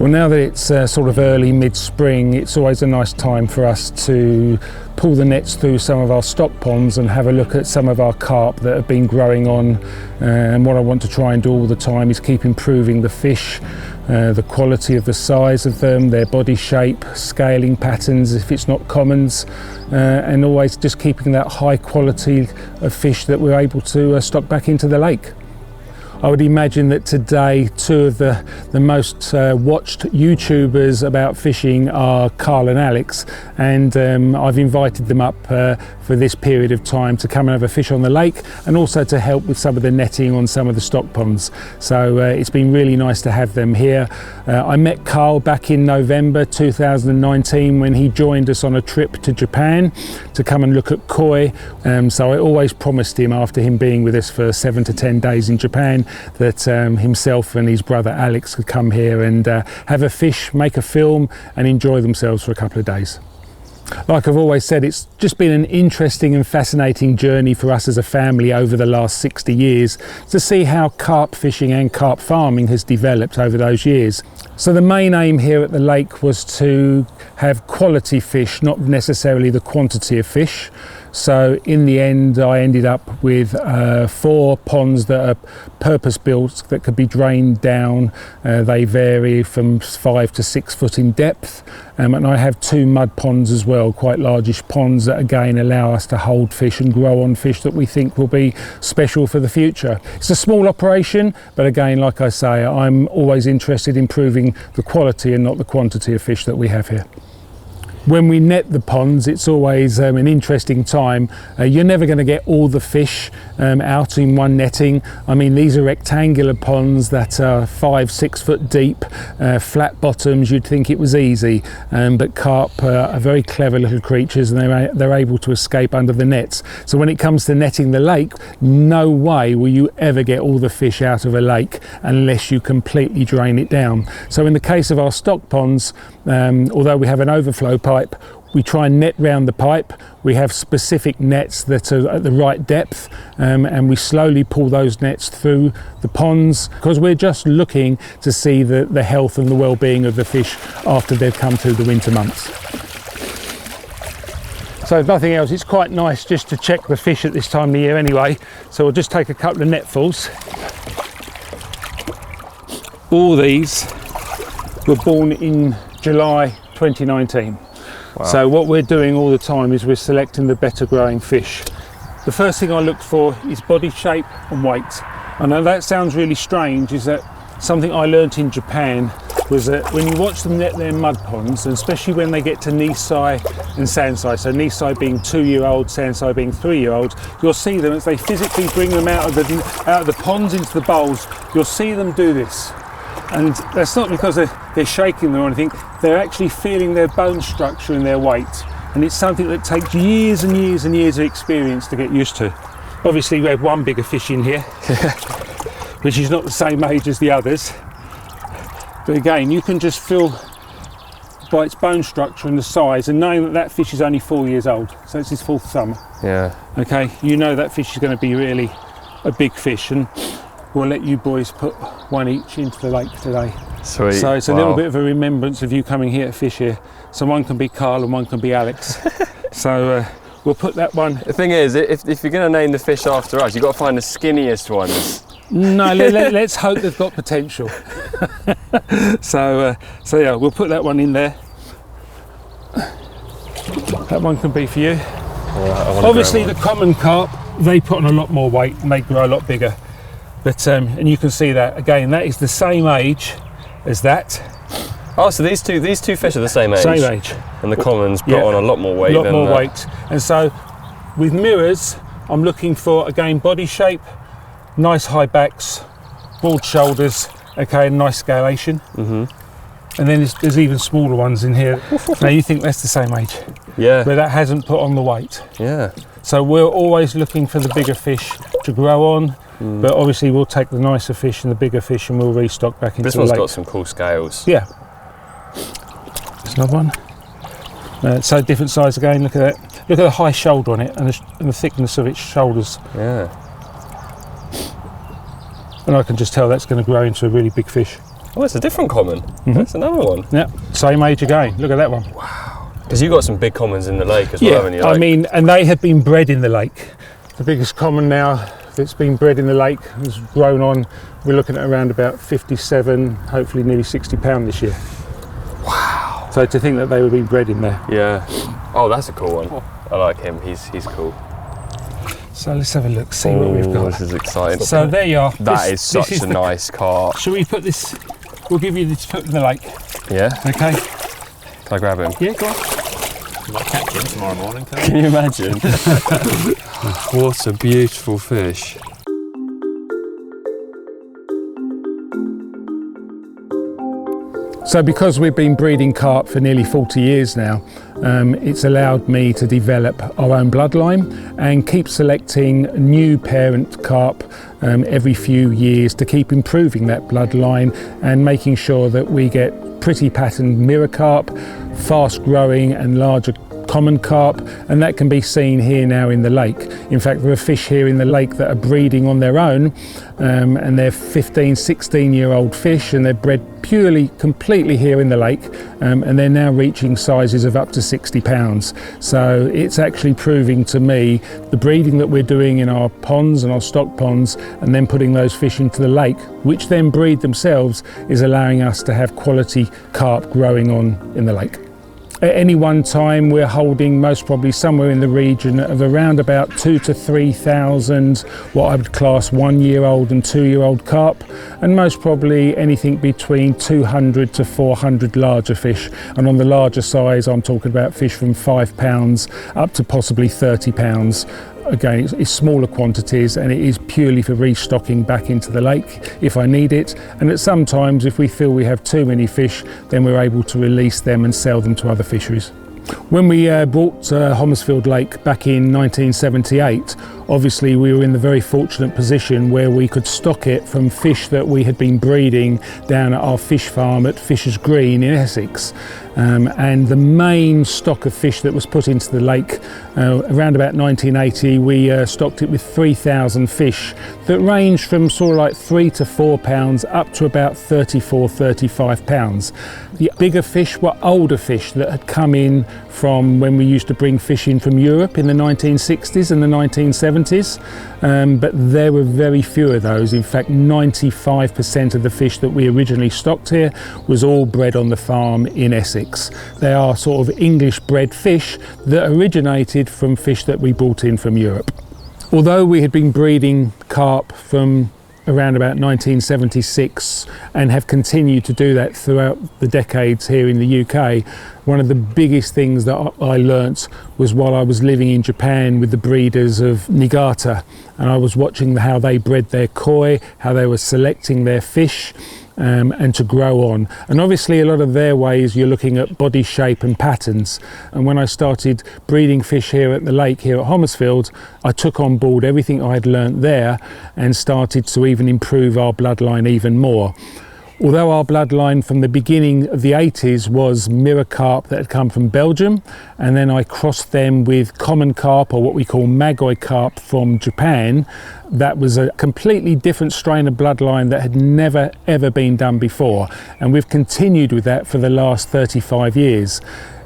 Well, now that it's sort of early mid-spring, it's always a nice time for us to pull the nets through some of our stock ponds and have a look at some of our carp that have been growing on. And what I want to try and do all the time is keep improving the fish, the quality of the size of them, their body shape, scaling patterns if it's not commons, and always just keeping that high quality of fish that we're able to stock back into the lake. I would imagine that today two of the most watched YouTubers about fishing are Carl and Alex, and I've invited them up for this period of time to come and have a fish on the lake and also to help with some of the netting on some of the stock ponds. So it's been really nice to have them here. I met Carl back in November 2019 when he joined us on a trip to Japan to come and look at koi. So I always promised him, after him being with us for 7 to 10 days in Japan, that himself and his brother Alex could come here and have a fish, make a film and enjoy themselves for a couple of days. Like I've always said, it's just been an interesting and fascinating journey for us as a family over the last 60 years to see how carp fishing and carp farming has developed over those years. So the main aim here at the lake was to have quality fish, not necessarily the quantity of fish. So in the end, I ended up with 4 ponds that are purpose-built that could be drained down. They vary from 5 to 6 foot in depth. And I have 2 mud ponds as well, quite largish ponds that again allow us to hold fish and grow on fish that we think will be special for the future. It's a small operation, but again, like I say, I'm always interested in improving the quality and not the quantity of fish that we have here. When we net the ponds, it's always an interesting time. You're never going to get all the fish out in one netting. I mean, these are rectangular ponds that are 5-6 foot deep, flat bottoms. You'd think it was easy, but carp are very clever little creatures, and they're able to escape under the nets. So when it comes to netting the lake, no way will you ever get all the fish out of a lake unless you completely drain it down. So in the case of our stock ponds, although we have an overflow pipe, we try and net round the pipe. We have specific nets that are at the right depth, and we slowly pull those nets through the ponds because we're just looking to see the health and the well-being of the fish after they've come through the winter months. So if nothing else, it's quite nice just to check the fish at this time of the year anyway. So we'll just take a couple of netfuls. All these were born in July 2019. Wow. So what we're doing all the time is we're selecting the better growing fish. The first thing I look for is body shape and weight. I know that sounds really strange, is that something I learnt in Japan was that when you watch them net their mud ponds, and especially when they get to knee-size and sand-size, so knee-size being 2-year-old, sand-size being 3-year-olds, you'll see them as they physically bring them out of the ponds into the bowls. You'll see them do this. And that's not because they're shaking them or anything, they're actually feeling their bone structure and their weight. And it's something that takes years and years and years of experience to get used to. Obviously we have one bigger fish in here, which is not the same age as the others. But again, you can just feel by its bone structure and the size, and knowing that that fish is only 4 years old, so it's his 4th summer. Yeah. Okay, you know that fish is going to be really a big fish, and we'll let you boys put one each into the lake today. Sweet. So it's a little bit of a remembrance of you coming here to fish here. So one can be Carl and one can be Alex. So we'll put that one. The thing is, if you're going to name the fish after us, you've got to find the skinniest ones. No, let's hope they've got potential. So yeah, we'll put that one in there. That one can be for you. Obviously the common carp, they put on a lot more weight and they grow a lot bigger. But and you can see that again, that is the same age as that. Oh, so these two fish are the same age. Same age. And the commons put on a lot more weight. A lot more weight. And so with mirrors, I'm looking for again body shape, nice high backs, broad shoulders, okay, and nice scalation. And then there's even smaller ones in here. Now you think that's the same age. Yeah. But that hasn't put on the weight. Yeah. So we're always looking for the bigger fish to grow on. But obviously we'll take the nicer fish and the bigger fish and we'll restock back into the lake. This one's got some cool scales. Yeah. There's another one. So different size again, look at that. Look at the high shoulder on it and the thickness of its shoulders. Yeah. And I can just tell that's going to grow into a really big fish. Oh, it's a different common. That's another one. Yeah, same age again. Look at that one. Because you've got some big commons in the lake as well, haven't you? I mean, and they have been bred in the lake. The biggest common now that's been bred in the lake has grown on. We're looking at around about 57, hopefully nearly 60 pound this year. Wow. So to think that they were being bred in there. Yeah. Oh, that's a cool one. I like him. He's cool. So let's have a look, see what we've got. This is exciting. So there you are. That is such a nice carp. Shall we put this, we'll give you this put in the lake. Yeah. Okay. Can I grab him? Yeah, go on. You might catch him tomorrow morning, Can you imagine? What a beautiful fish. So because we've been breeding carp for nearly 40 years now, it's allowed me to develop our own bloodline and keep selecting new parent carp every few years to keep improving that bloodline and making sure that we get pretty patterned mirror carp, fast growing and larger common carp, and that can be seen here now in the lake. In fact, there are fish here in the lake that are breeding on their own, and they're 15, 16-year-old fish, and they're bred purely, completely here in the lake, and they're now reaching sizes of up to 60 pounds. So it's actually proving to me the breeding that we're doing in our ponds and our stock ponds, and then putting those fish into the lake, which then breed themselves, is allowing us to have quality carp growing on in the lake. At any one time, we're holding most probably somewhere in the region of around about 2,000 to 3,000 what I would class 1-year-old and 2-year-old carp, and most probably anything between 200 to 400 larger fish. And on the larger size, I'm talking about fish from 5 pounds up to possibly 30 pounds. Again, it's smaller quantities, and it is purely for restocking back into the lake if I need it. And at some times, if we feel we have too many fish, then we're able to release them and sell them to other fisheries. When we bought Homersfield Lake back in 1978, obviously we were in the very fortunate position where we could stock it from fish that we had been breeding down at our fish farm at Fisher's Green in Essex. And the main stock of fish that was put into the lake around about 1980, we stocked it with 3,000 fish that ranged from sort of like 3 to 4 pounds up to about 34, 35 pounds. The bigger fish were older fish that had come in from when we used to bring fish in from Europe in the 1960s and the 1970s, but there were very few of those. In fact, 95% of the fish that we originally stocked here was all bred on the farm in Essex. They are sort of English bred fish that originated from fish that we brought in from Europe. Although we had been breeding carp from around about 1976 and have continued to do that throughout the decades here in the UK, one of the biggest things that I learnt was while I was living in Japan with the breeders of Niigata, and I was watching how they bred their koi, how they were selecting their fish and to grow on. And obviously a lot of their ways you're looking at body shape and patterns. And when I started breeding fish here at the lake here at Homersfield, I took on board everything I had learnt there and started to even improve our bloodline even more. Although our bloodline from the beginning of the 80s was mirror carp that had come from Belgium, and then I crossed them with common carp, or what we call magoi carp, from Japan, that was a completely different strain of bloodline that had never ever been done before, and we've continued with that for the last 35 years.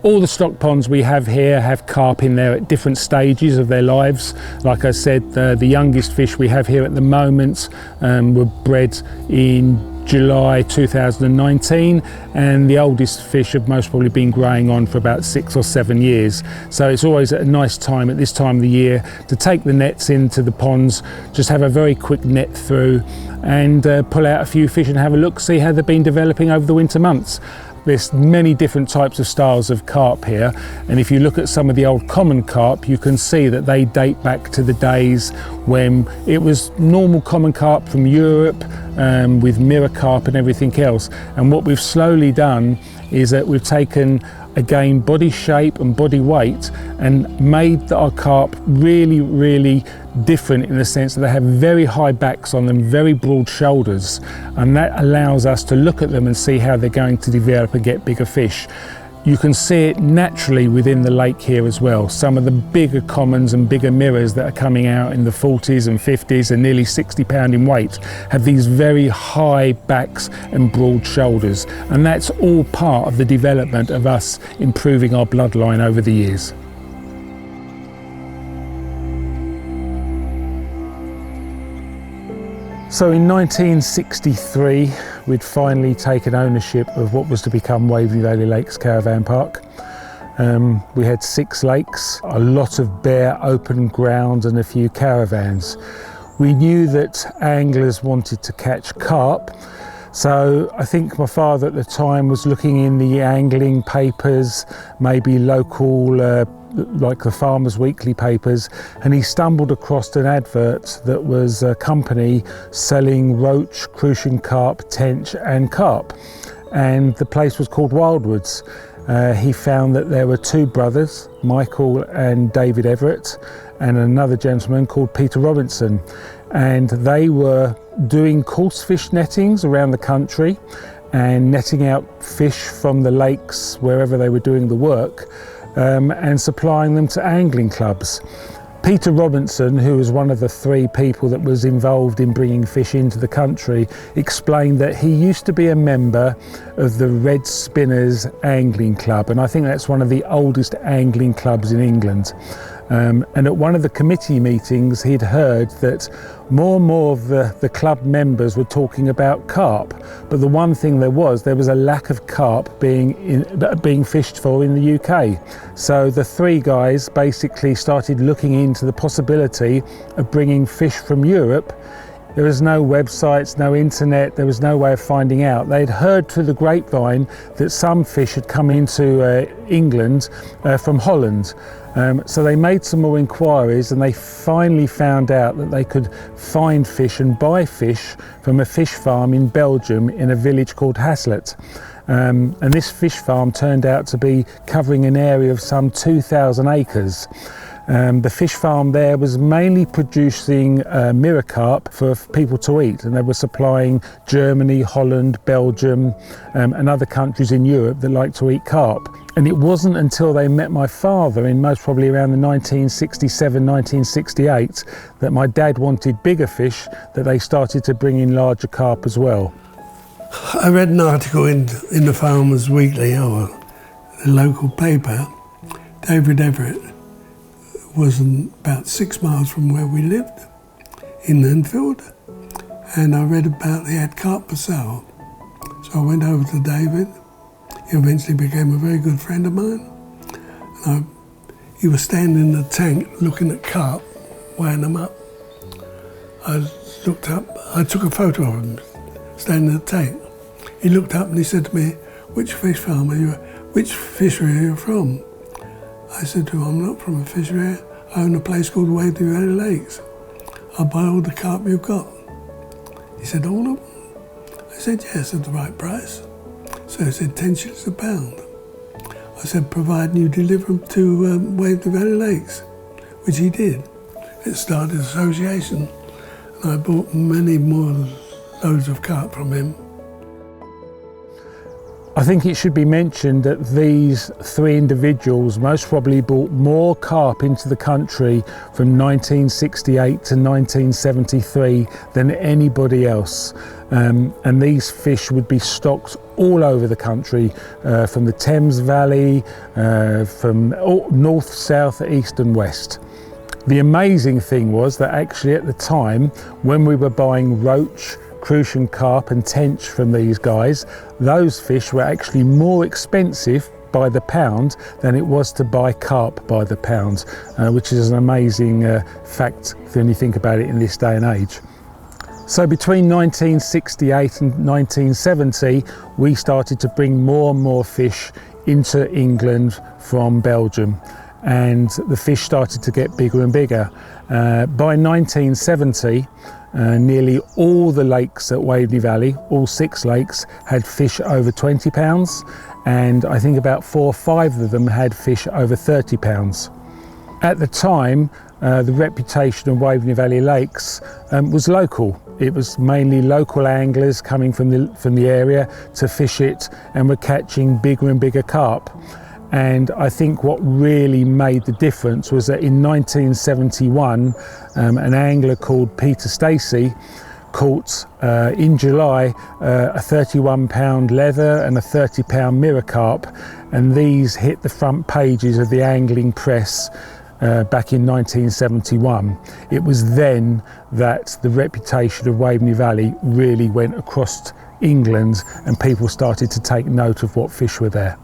All the stock ponds we have here have carp in there at different stages of their lives. Like I said, the youngest fish we have here at the moment were bred in July 2019, and the oldest fish have most probably been growing on for about 6 or 7 years. So it's always a nice time at this time of the year to take the nets into the ponds, just have a very quick net through and pull out a few fish and have a look, see how they've been developing over the winter months. There's many different types of styles of carp here, and if you look at some of the old common carp, you can see that they date back to the days when it was normal common carp from Europe with mirror carp and everything else. And what we've slowly done is that we've taken again body shape and body weight and made our carp really, really different in the sense that they have very high backs on them, very broad shoulders, and that allows us to look at them and see how they're going to develop and get bigger fish. You can see it naturally within the lake here as well. Some of the bigger commons and bigger mirrors that are coming out in the 40s and 50s and nearly 60 pound in weight have these very high backs and broad shoulders, and that's all part of the development of us improving our bloodline over the years. So in 1963, we'd finally taken ownership of what was to become Waveney Valley Lakes Caravan Park. We had 6 lakes, a lot of bare open ground and a few caravans. We knew that anglers wanted to catch carp, so I think my father at the time was looking in the angling papers, maybe local like the Farmers Weekly papers, and he stumbled across an advert that was a company selling roach, crucian carp, tench and carp, and the place was called Wildwoods. He found that there were 2 brothers, Michael and David Everett, and another gentleman called Peter Robinson, and they were doing coarse fish nettings around the country and netting out fish from the lakes wherever they were doing the work, and supplying them to angling clubs. Peter Robinson, who was one of the 3 people that was involved in bringing fish into the country, explained that he used to be a member of the Red Spinners Angling Club, and I think that's one of the oldest angling clubs in England. And at one of the committee meetings, he'd heard that more and more of the club members were talking about carp, but the one thing there was a lack of carp being fished for in the UK. So the 3 guys basically started looking into the possibility of bringing fish from Europe. There was no websites, no internet, there was no way of finding out. They'd heard through the grapevine that some fish had come into England from Holland. So they made some more inquiries, and they finally found out that they could find fish and buy fish from a fish farm in Belgium in a village called Haslet. And this fish farm turned out to be covering an area of some 2,000 acres. The fish farm there was mainly producing mirror carp for people to eat, and they were supplying Germany, Holland, Belgium and other countries in Europe that like to eat carp. And it wasn't until they met my father in most probably around the 1967, 1968 that my dad wanted bigger fish, that they started to bring in larger carp as well. I read an article in the Farmers Weekly, or the local paper. David Everett was about 6 miles from where we lived, in Untitled, and I read about they had carp for sale. So I went over to David. He eventually became a very good friend of mine. He was standing in the tank looking at carp, weighing them up. I looked up, I took a photo of him standing in the tank. He looked up and he said to me, which fish farm are you, which fishery are you from? I said to him, I'm not from a fishery, I own a place called Waveney Valley Lakes. I'll buy all the carp you've got. He said, all of them? I said, yes, at the right price. So he said, 10 shillings a pound. I said, providing you deliver them to Waveney Valley Lakes, which he did. It started an association, and I bought many more loads of carp from him. I think it should be mentioned that these 3 individuals most probably brought more carp into the country from 1968 to 1973 than anybody else. And these fish would be stocked all over the country, from the Thames Valley, from north, south, east and west. The amazing thing was that actually at the time, when we were buying roach, crucian carp and tench from these guys, those fish were actually more expensive by the pound than it was to buy carp by the pound, which is an amazing fact when you think about it in this day and age. So between 1968 and 1970, we started to bring more and more fish into England from Belgium, and the fish started to get bigger and bigger. By 1970, nearly all the lakes at Waveney Valley, all 6 lakes, had fish over 20 pounds, and I think about 4 or 5 of them had fish over 30 pounds. At the time, the reputation of Waveney Valley Lakes was local. It was mainly local anglers coming from the area to fish it, and were catching bigger and bigger carp. And I think what really made the difference was that in 1971, an angler called Peter Stacey caught in July a 31-pound leather and a 30-pound mirror carp, and these hit the front pages of the angling press back in 1971. It was then that the reputation of Waveney Valley really went across England, and people started to take note of what fish were there.